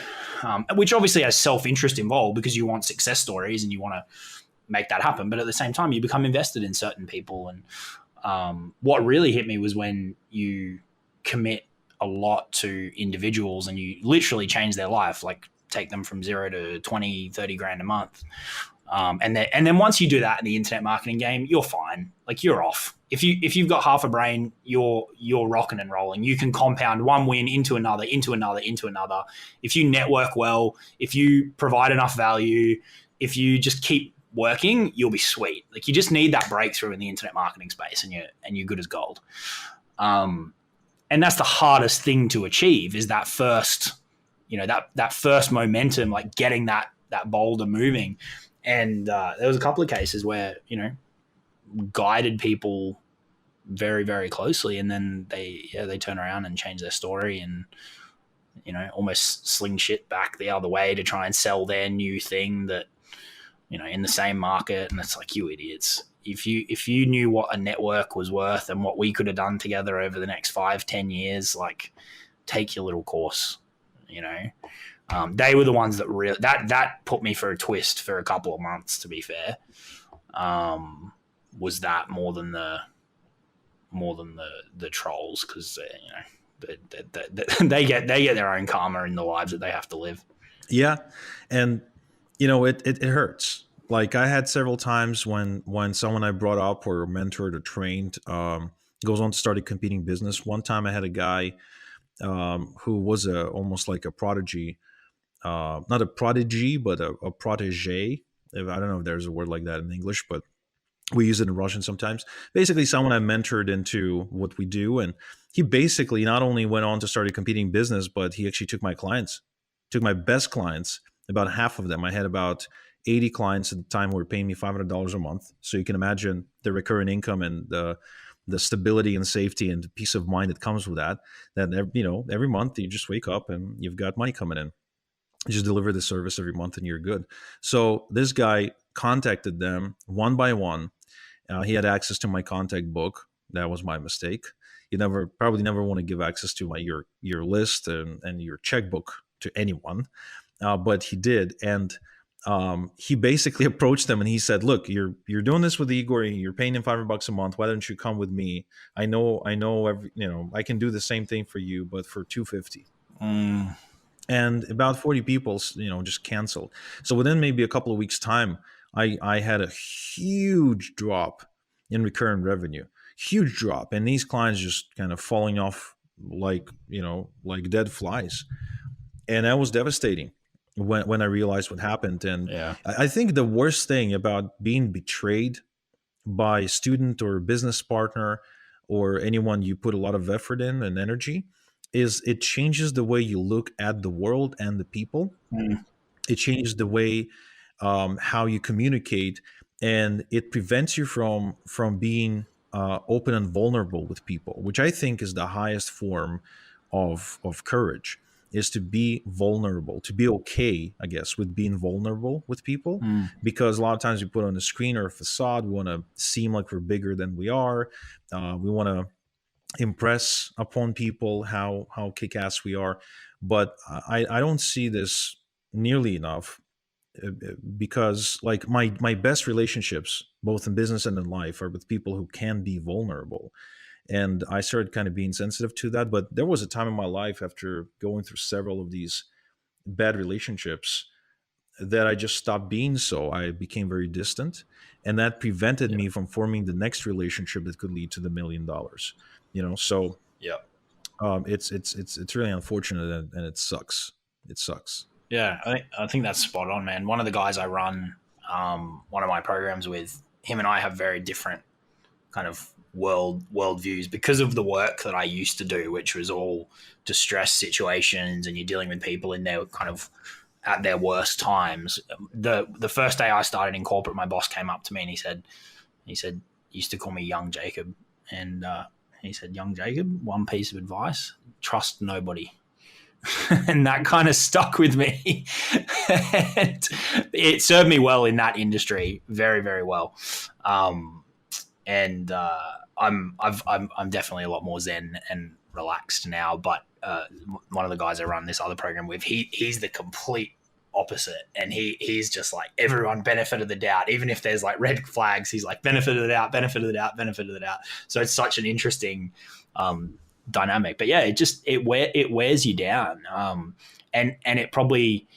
Which obviously has self-interest involved because you want success stories and you want to make that happen. But at the same time, you become invested in certain people. And what really hit me was when you commit a lot to individuals and you literally change their life, like take them from 0 to 20, 30 grand a month. And then once you do that in the internet marketing game, you're fine. Like you're off. If you've got half a brain, you're rocking and rolling. You can compound one win into another, into another, into another. If you network well, if you provide enough value, if you just keep working, you'll be sweet. Like you just need that breakthrough in the internet marketing space, and you're good as gold. And that's the hardest thing to achieve is that first, you know, that first momentum, like getting that boulder moving. And there was a couple of cases where, you know, guided people very, very closely, and then they turn around and change their story and, you know, almost sling shit back the other way to try and sell their new thing that, you know, in the same market. And it's like, you idiots. If you knew what a network was worth and what we could have done together over the next 5-10 years, like take your little course, you know. They were the ones that really that put me for a twist for a couple of months, to be fair. Was that more than the trolls, because you know they get their own karma in the lives that they have to live. Yeah, and you know it hurts. Like I had several times when someone I brought up or mentored or trained goes on to start a competing business. One time I had a guy who was almost like a prodigy, not a prodigy, but a protege. I don't know if there's a word like that in English, but we use it in Russian sometimes. Basically, someone I mentored into what we do, and he basically not only went on to start a competing business, but he actually took my clients, took my best clients, about half of them. I had about 80 clients at the time who were paying me $500 a month. So you can imagine the recurring income and the stability and safety and the peace of mind that comes with that. That, you know, every month you just wake up and you've got money coming in. You just deliver the service every month and you're good. So this guy contacted them one by one. He had access to my contact book. That was my mistake. You probably never want to give access to your list and your checkbook to anyone, but he did. And he basically approached them and he said, "Look, you're doing this with Igor. You're paying him $500 a month. Why don't you come with me? I know. I can do the same thing for you, but for $250." And about 40 people, just canceled. So within maybe a couple of weeks' time, I had a huge drop in recurrent revenue, huge drop, and these clients just kind of falling off like dead flies, and that was devastating when I realized what happened. And Yeah. I think the worst thing about being betrayed by a student or a business partner or anyone you put a lot of effort in and energy is it changes the way you look at the world and the people. It changes the way how you communicate, and it prevents you from being open and vulnerable with people, which I think is the highest form of courage, is to be vulnerable, to be okay, I guess, with being vulnerable with people. Because a lot of times we put on a screen or a facade, we want to seem like we're bigger than we are. We want to impress upon people how kick-ass we are. But I don't see this nearly enough, because like my best relationships, both in business and in life, are with people who can be vulnerable. And I started kind of being sensitive to that. But there was a time in my life, after going through several of these bad relationships, that I just stopped being so. I became very distant, and that prevented Yeah. me from forming the next relationship that could lead to the $1 million. So Yeah. it's really unfortunate, and it sucks. It sucks. Yeah, I think that's spot on, man. One of the guys I run one of my programs with, him and I have very different kind of world views because of the work that I used to do, which was all distress situations, and you're dealing with people in their kind of at their worst times. The first day I started in corporate, my boss came up to me and he said he used to call me Young Jacob, and he said, "Young Jacob, one piece of advice: trust nobody." And that kind of stuck with me. And it served me well in that industry, very, very well. Um, and I'm definitely a lot more zen and relaxed now. But one of the guys I run this other program with, he's the complete opposite, and he's just like everyone benefit of the doubt, even if there's like red flags. He's like benefit of the doubt, benefit of the doubt, benefit of the doubt. So it's such an interesting dynamic. But yeah, it wears you down, and it probably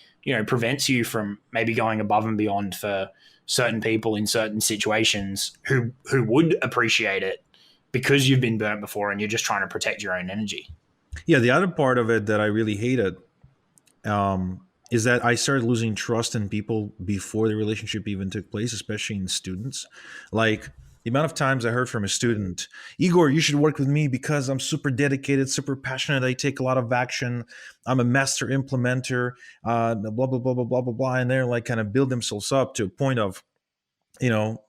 prevents you from maybe going above and beyond for certain people in certain situations who would appreciate it because you've been burnt before and you're just trying to protect your own energy. Yeah, the other part of it that I really hated, is that I started losing trust in people before the relationship even took place, especially in students. Like the amount of times I heard from a student, "Igor, you should work with me because I'm super dedicated, super passionate. I take a lot of action. I'm a master implementer, blah, blah, blah, blah, blah, blah, blah." And they're like kind of build themselves up to a point of,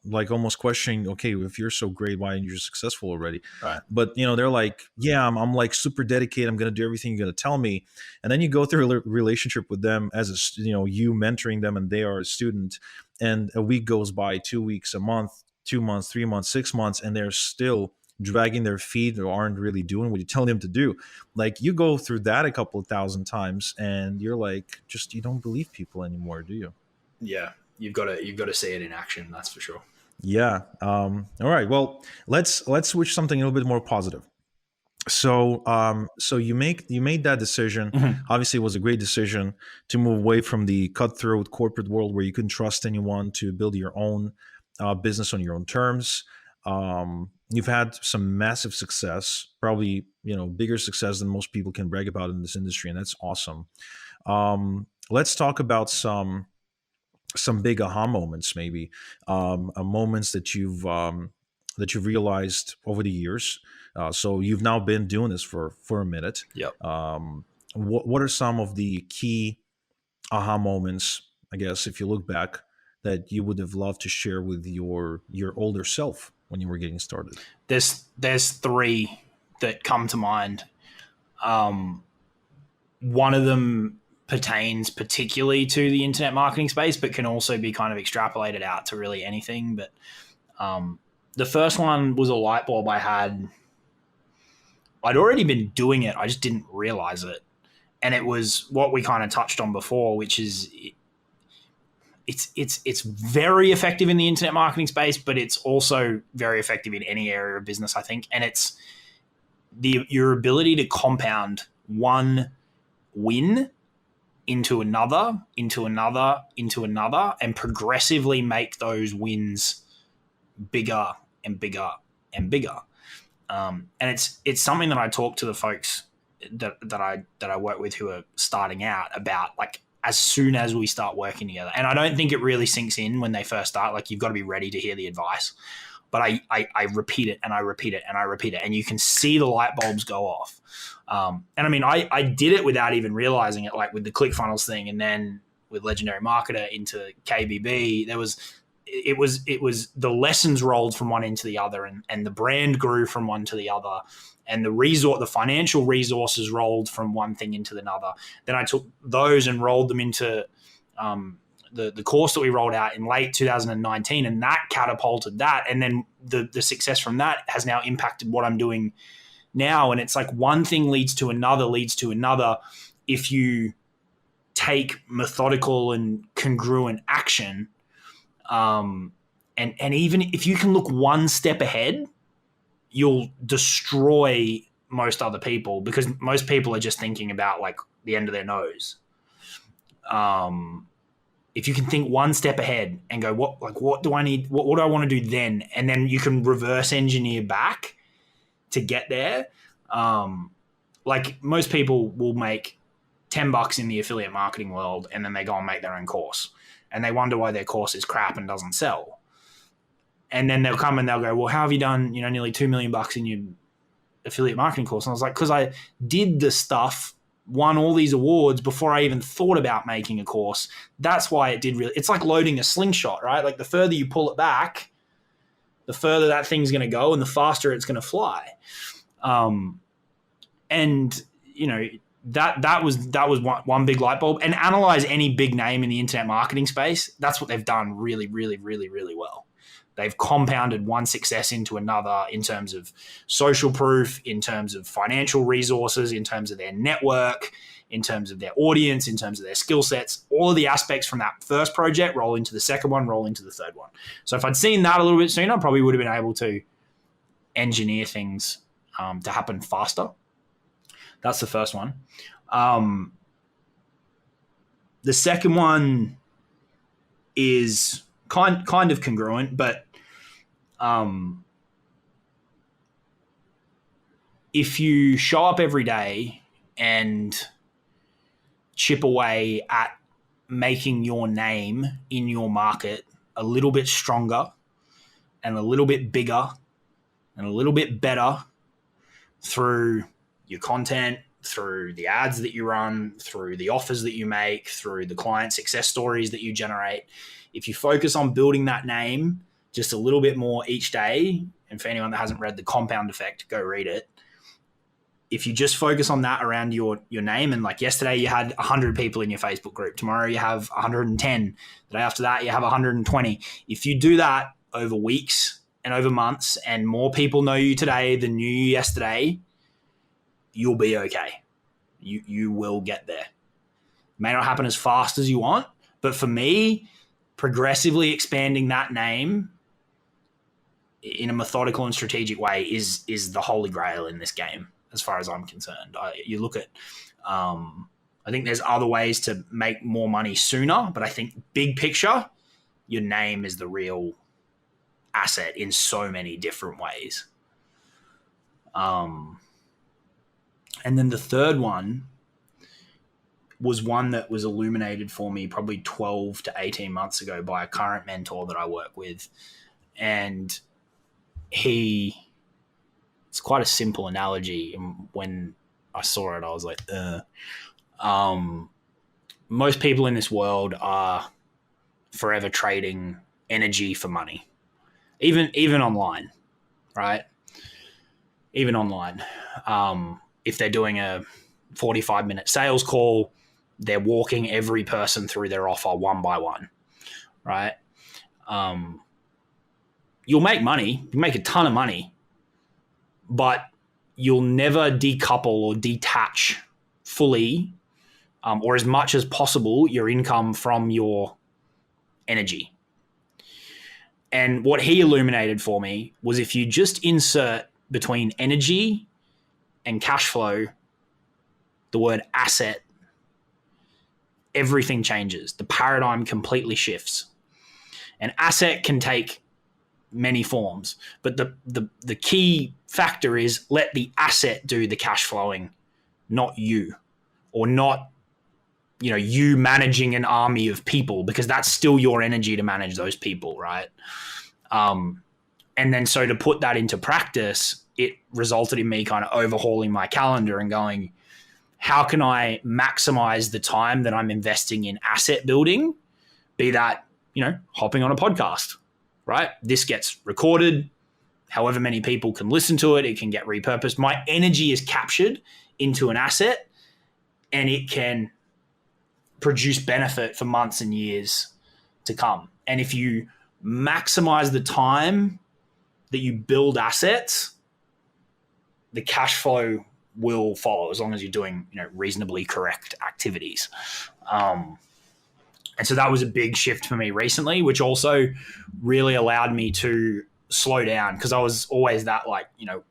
like almost questioning, okay, if you're so great, why aren't you successful already? Right. But they're like, yeah, I'm like super dedicated. I'm going to do everything you're going to tell me. And then you go through a relationship with them as you mentoring them, and they are a student. And a week goes by, 2 weeks, a month, 2 months, 3 months, 6 months, and they're still dragging their feet or aren't really doing what you tell them to do. Like you go through that a couple of thousand times, and you're like, just you don't believe people anymore, do you? Yeah, you've got to see it in action. That's for sure. Yeah. All right. Well, let's switch something a little bit more positive. So you made that decision. Mhm. Obviously, it was a great decision to move away from the cutthroat corporate world where you couldn't trust anyone, to build your own business on your own terms. You've had some massive success, probably bigger success than most people can brag about in this industry, and that's awesome. Let's talk about some big aha moments, maybe moments that you've realized over the years. So you've now been doing this for a minute. Yep. What are some of the key aha moments, I guess, if you look back, that you would have loved to share with your older self when you were getting started? There's three that come to mind. One of them pertains particularly to the internet marketing space, but can also be kind of extrapolated out to really anything. But the first one was a light bulb I had. I'd already been doing it, I just didn't realize it. And it was what we kind of touched on before, which is it's very effective in the internet marketing space, but it's also very effective in any area of business, I think. And it's your ability to compound one win into another, into another, into another, and progressively make those wins bigger and bigger and bigger. And it's something that I talk to the folks that I work with who are starting out about, like, as soon as we start working together. And I don't think it really sinks in when they first start. Like, you've got to be ready to hear the advice. But I repeat it and I repeat it and I repeat it, and you can see the light bulbs go off. And I mean, I did it without even realizing it, like with the ClickFunnels thing, and then with Legendary Marketer into KBB. It was the lessons rolled from one into the other, and the brand grew from one to the other, and the financial resources rolled from one thing into another. Then I took those and rolled them into the course that we rolled out in late 2019, and that catapulted that. And then the success from that has now impacted what I'm doing now. And it's like one thing leads to another. If you take methodical and congruent action, and even if you can look one step ahead, you'll destroy most other people, because most people are just thinking about like the end of their nose. If you can think one step ahead and go, what do I need? What do I want to do then? And then you can reverse engineer back to get there. Like most people will make $10 in the affiliate marketing world, and then they go and make their own course, and they wonder why their course is crap and doesn't sell. And then they'll come and they'll go, well, how have you done, nearly $2 million in your affiliate marketing course? And I was like, because I did the stuff, won all these awards before I even thought about making a course. That's why it did really. It's like loading a slingshot, right? Like the further you pull it back, the further that thing's going to go, and the faster it's going to fly. And that was one big light bulb. And analyze any big name in the internet marketing space. That's what they've done really, really, really, really well. They've compounded one success into another in terms of social proof, in terms of financial resources, in terms of their network, in terms of their audience, in terms of their skill sets. All of the aspects from that first project roll into the second one, roll into the third one. So if I'd seen that a little bit sooner, I probably would have been able to engineer things to happen faster. That's the first one. The second one is kind of congruent, but if you show up every day and chip away at making your name in your market a little bit stronger and a little bit bigger and a little bit better through your content, through the ads that you run, through the offers that you make, through the client success stories that you generate, if you focus on building that name just a little bit more each day, and for anyone that hasn't read The Compound Effect, go read it. If you just focus on that around your name, and like yesterday you had 100 people in your Facebook group, tomorrow you have 110, the day after that you have 120. If you do that over weeks and over months, and more people know you today than knew you yesterday, you'll be okay. You will get there. It may not happen as fast as you want, but for me, progressively expanding that name in a methodical and strategic way is the holy grail in this game, as far as I'm concerned. You look at, I think there's other ways to make more money sooner, but I think big picture, your name is the real asset in so many different ways. And then the third one was one that was illuminated for me probably 12 to 18 months ago by a current mentor that I work with. And it's quite a simple analogy. And when I saw it, I was like, most people in this world are forever trading energy for money, even online, right? Even online. If they're doing a 45-minute sales call, they're walking every person through their offer one by one, right? You'll make money, you make a ton of money, but you'll never decouple or detach fully or as much as possible your income from your energy. And what he illuminated for me was if you just insert between energy and cash flow the word asset, everything changes. The paradigm completely shifts. An asset can take many forms, but the key factor is let the asset do the cash flowing, not you, or not you managing an army of people, because that's still your energy to manage those people, right? And then so to put that into practice, it resulted in me kind of overhauling my calendar and going, how can I maximize the time that I'm investing in asset building? Be that, hopping on a podcast, right? This gets recorded. However many people can listen to it, it can get repurposed. My energy is captured into an asset, and it can produce benefit for months and years to come. And if you maximize the time that you build assets, the cash flow will follow as long as you're doing, reasonably correct activities. And so that was a big shift for me recently, which also really allowed me to slow down, because I was always that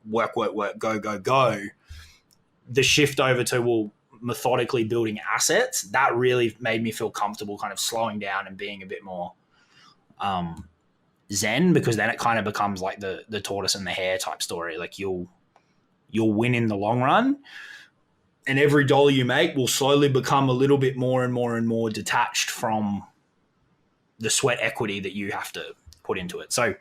work, go, go, go. The shift over to methodically building assets, that really made me feel comfortable kind of slowing down and being a bit more zen, because then it kind of becomes like the tortoise and the hare type story. Like you'll win in the long run, and every dollar you make will slowly become a little bit more and more and more detached from the sweat equity that you have to put into it. So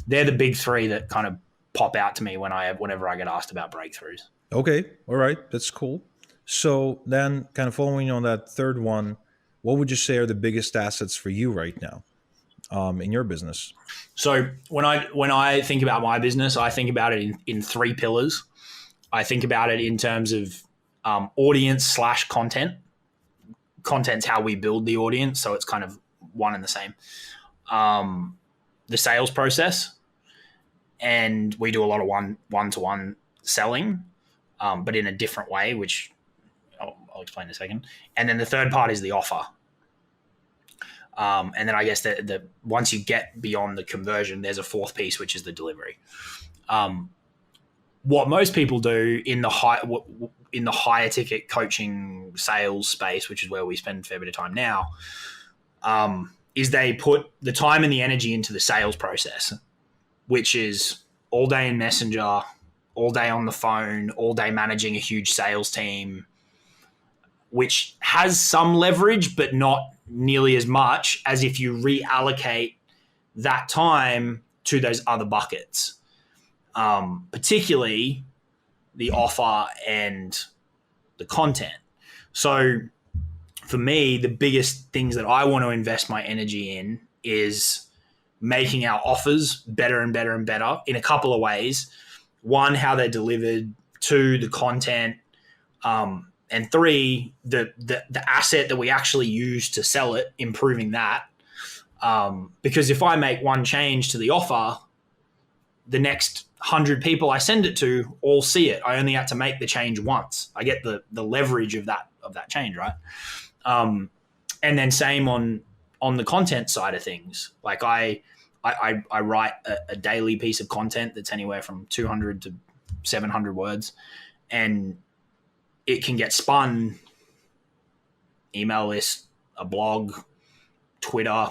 they're the big three that kind of pop out to me whenever I get asked about breakthroughs. Okay. All right. That's cool. So then, kind of following on that third one, what would you say are the biggest assets for you right now in your business? So when I think about my business, I think about it in three pillars. I think about it in terms of audience/content. Content's how we build the audience, so it's kind of one and the same. The sales process, and we do a lot of one-to-one selling, but in a different way, which I'll explain in a second. And then the third part is the offer. And then I guess the once you get beyond the conversion, there's a fourth piece, which is the delivery. What most people do in the higher ticket coaching sales space, which is where we spend a fair bit of time now, is they put the time and the energy into the sales process, which is all day in Messenger, all day on the phone, all day managing a huge sales team, which has some leverage, but not nearly as much as if you reallocate that time to those other buckets, particularly the offer and the content. So for me, the biggest things that I want to invest my energy in is making our offers better and better and better in a couple of ways. One, how they're delivered. Two, the content. And three, the asset that we actually use to sell it, improving that. Because if I make one change to the offer, the next 100 people I send it to all see it. I only had to make the change once. I get the leverage of that change, right? And then same on the content side of things. Like I write a daily piece of content that's anywhere from 200 to 700 words, and it can get spun, email list, a blog, Twitter,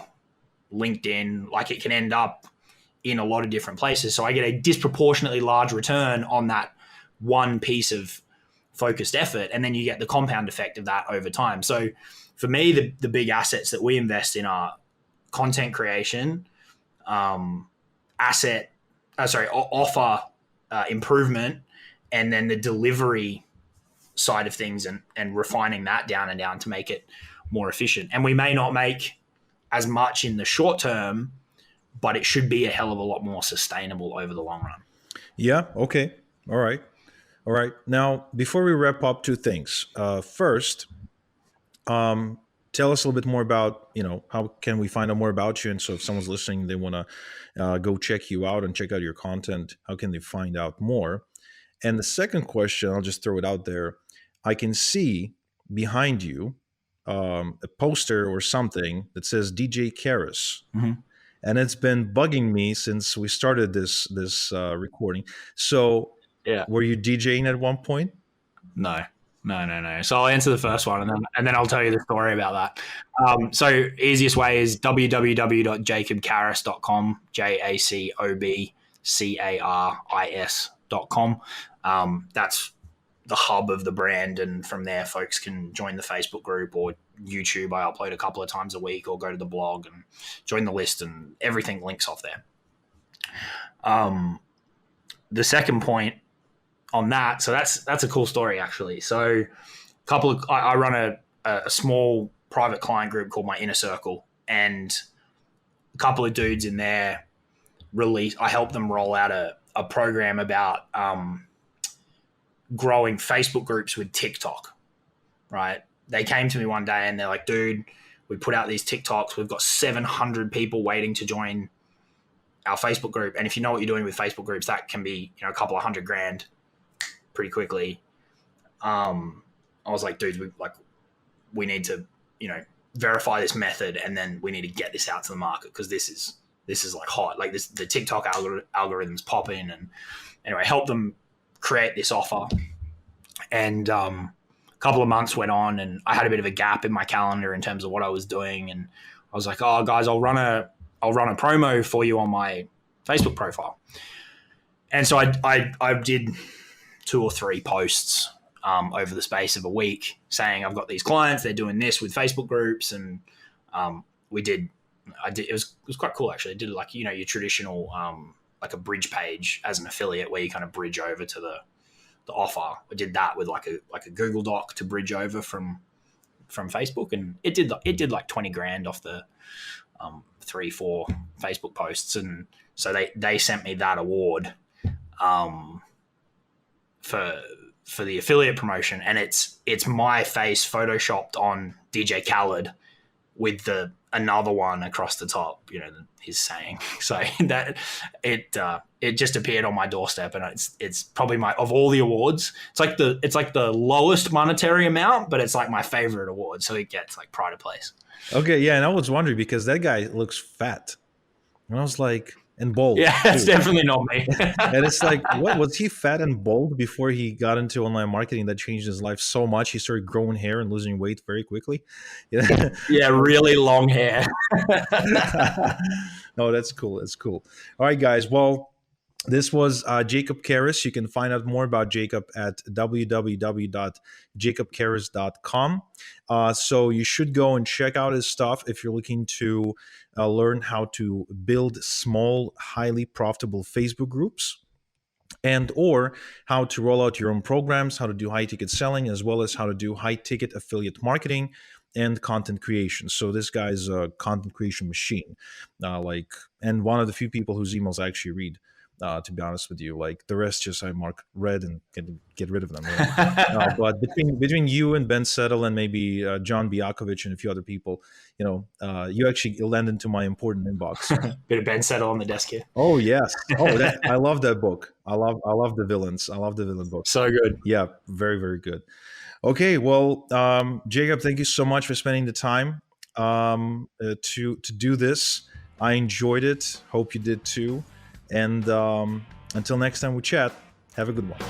LinkedIn. Like it can end up in a lot of different places. So I get a disproportionately large return on that one piece of focused effort. And then you get the compound effect of that over time. So for me, the big assets that we invest in are content creation, offer improvement, and then the delivery side of things, and refining that down to make it more efficient. And we may not make as much in the short term, but it should be a hell of a lot more sustainable over the long run. Yeah. Okay. All right. Now, before we wrap up, two things. First, tell us a little bit more about, how can we find out more about you? And so if someone's listening, they want to go check you out and check out your content, how can they find out more? And the second question, I'll just throw it out there. I can see behind you a poster or something that says DJ Caris. Mm-hmm. And it's been bugging me since we started this recording. So Yeah. were you DJing at one point? No. So I'll answer the first one, and then I'll tell you the story about that. So easiest way is www.jacobcaris.com, JACOBCARIS.com. That's the hub of the brand, and from there folks can join the Facebook group or YouTube. I upload a couple of times a week, or go to the blog and join the list, and everything links off there. The second point on that, so that's a cool story actually. So I run a small private client group called my Inner Circle, and a couple of dudes in there I help them roll out a program about growing Facebook groups with TikTok, right? They came to me one day and they're like, dude, we put out these TikToks. We've got 700 people waiting to join our Facebook group. And if you know what you're doing with Facebook groups, that can be, a couple of $100,000 pretty quickly. I was like, dude, we need to, verify this method, and then we need to get this out to the market because this is like hot. Like the TikTok algorithms pop in, and anyway, help them create this offer. And a couple of months went on, and I had a bit of a gap in my calendar in terms of what I was doing, and I was like, oh guys, I'll run a promo for you on my Facebook profile. And so I did 2 or 3 posts over the space of a week saying I've got these clients, they're doing this with Facebook groups, and it was quite cool actually. I did like, your traditional like a bridge page as an affiliate where you kind of bridge over to the offer. I did that with like a Google Doc to bridge over from Facebook, and it did like 20 grand off the 3-4 Facebook posts, and so they sent me that award for the affiliate promotion, and it's my face photoshopped on DJ Khaled with another one across the top, his saying. So that it just appeared on my doorstep, and it's probably of all the awards, it's like the lowest monetary amount, but it's like my favorite award, so it gets like pride of place. Okay, yeah, and I was wondering because that guy looks fat, and I was like, and bold. Yeah, it's definitely not me. And it's like, what was he fat and bold before he got into online marketing that changed his life so much? He started growing hair and losing weight very quickly. Yeah, really long hair. No, that's cool. That's cool. All right, guys. Well, this was Jacob Caris. You can find out more about Jacob at www.jacobcaris.com. So you should go and check out his stuff if you're looking to learn how to build small, highly profitable Facebook groups, and or how to roll out your own programs, how to do high ticket selling, as well as how to do high ticket affiliate marketing and content creation. So this guy's a content creation machine, and one of the few people whose emails I actually read. To be honest with you, like the rest, just I mark read and get rid of them. But between you and Ben Settle and maybe John Biakovich and a few other people, you actually land into my important inbox. Bit of Ben Settle on the desk here. Oh yes. Oh, I love that book. I love the villains. I love the villain book. So good. Yeah, very very good. Okay, well, Jacob, thank you so much for spending the time to do this. I enjoyed it. Hope you did too. And until next time we chat, have a good one.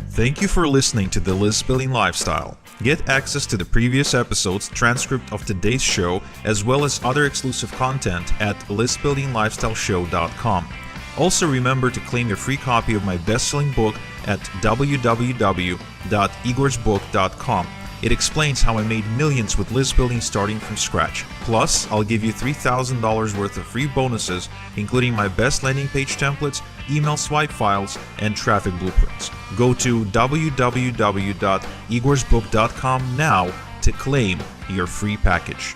Thank you for listening to The List Building Lifestyle. Get access to the previous episodes, transcript of today's show, as well as other exclusive content at listbuildinglifestyleshow.com. Also remember to claim your free copy of my best-selling book at www.igorsbook.com. It explains how I made millions with list building starting from scratch. Plus, I'll give you $3,000 worth of free bonuses, including my best landing page templates, email swipe files, and traffic blueprints. Go to www.igorsbook.com now to claim your free package.